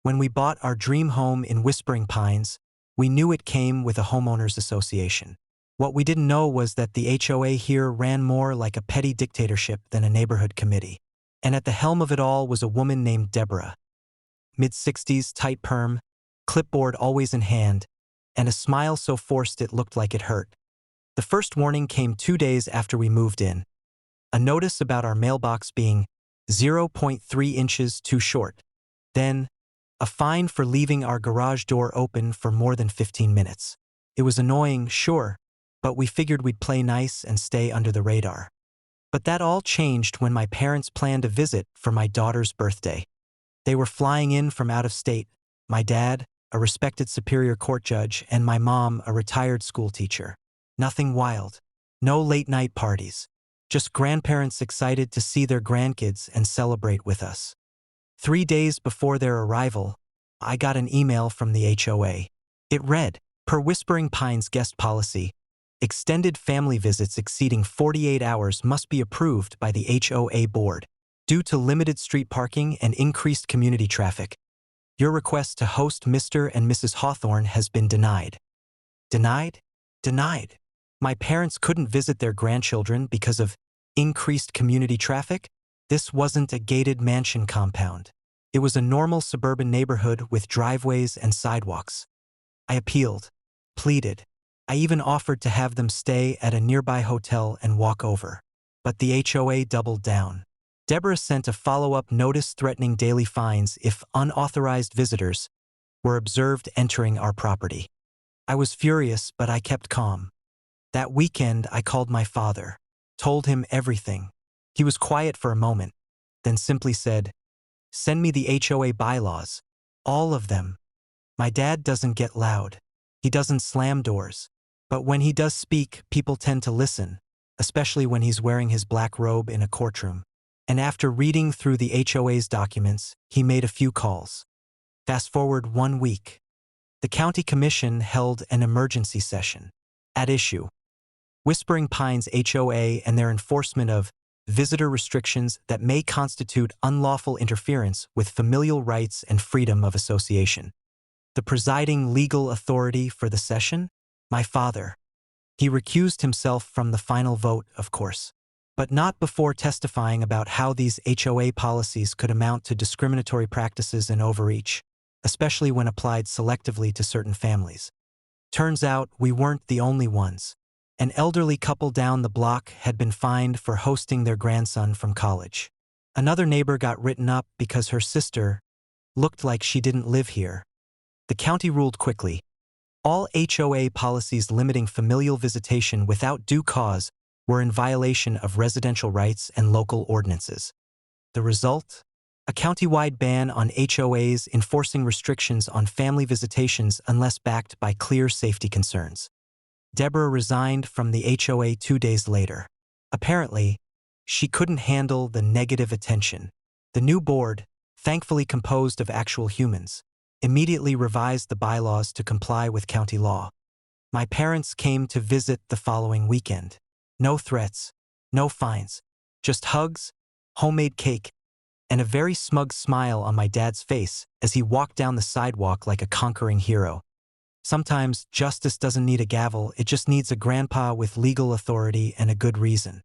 When we bought our dream home in Whispering Pines, we knew it came with a homeowners association. What we didn't know was that the HOA here ran more like a petty dictatorship than a neighborhood committee. And at the helm of it all was a woman named Deborah. Mid-60s, tight perm, clipboard always in hand, and a smile so forced it looked like it hurt. The first warning came 2 days after we moved in. A notice about our mailbox being 0.3 inches too short. Then, a fine for leaving our garage door open for more than 15 minutes. It was annoying, sure, but we figured we'd play nice and stay under the radar. But that all changed when my parents planned a visit for my daughter's birthday. They were flying in from out of state, my dad, a respected Superior Court judge, and my mom, a retired school teacher. Nothing wild. No late-night parties. Just grandparents excited to see their grandkids and celebrate with us. 3 days before their arrival, I got an email from the HOA. It read, per Whispering Pines guest policy, extended family visits exceeding 48 hours must be approved by the HOA board. Due to limited street parking and increased community traffic, your request to host Mr. and Mrs. Hawthorne has been denied. Denied? Denied. My parents couldn't visit their grandchildren because of increased community traffic? This wasn't a gated mansion compound. It was a normal suburban neighborhood with driveways and sidewalks. I appealed, pleaded. I even offered to have them stay at a nearby hotel and walk over. But the HOA doubled down. Deborah sent a follow-up notice threatening daily fines if unauthorized visitors were observed entering our property. I was furious, but I kept calm. That weekend, I called my father, told him everything. He was quiet for a moment, then simply said, "Send me the HOA bylaws, all of them." My dad doesn't get loud. He doesn't slam doors. But when he does speak, people tend to listen, especially when he's wearing his black robe in a courtroom. And after reading through the HOA's documents, he made a few calls. Fast forward 1 week. The county commission held an emergency session. At issue, Whispering Pines HOA and their enforcement of visitor restrictions that may constitute unlawful interference with familial rights and freedom of association. The presiding legal authority for the session? My father. He recused himself from the final vote, of course, but not before testifying about how these HOA policies could amount to discriminatory practices and overreach, especially when applied selectively to certain families. Turns out we weren't the only ones. An elderly couple down the block had been fined for hosting their grandson from college. Another neighbor got written up because her sister looked like she didn't live here. The county ruled quickly. All HOA policies limiting familial visitation without due cause were in violation of residential rights and local ordinances. The result? A county-wide ban on HOAs enforcing restrictions on family visitations unless backed by clear safety concerns. Deborah resigned from the HOA 2 days later. Apparently, she couldn't handle the negative attention. The new board, thankfully composed of actual humans, immediately revised the bylaws to comply with county law. My parents came to visit the following weekend. No threats, no fines, just hugs, homemade cake, and a very smug smile on my dad's face as he walked down the sidewalk like a conquering hero. Sometimes justice doesn't need a gavel, it just needs a grandpa with legal authority and a good reason.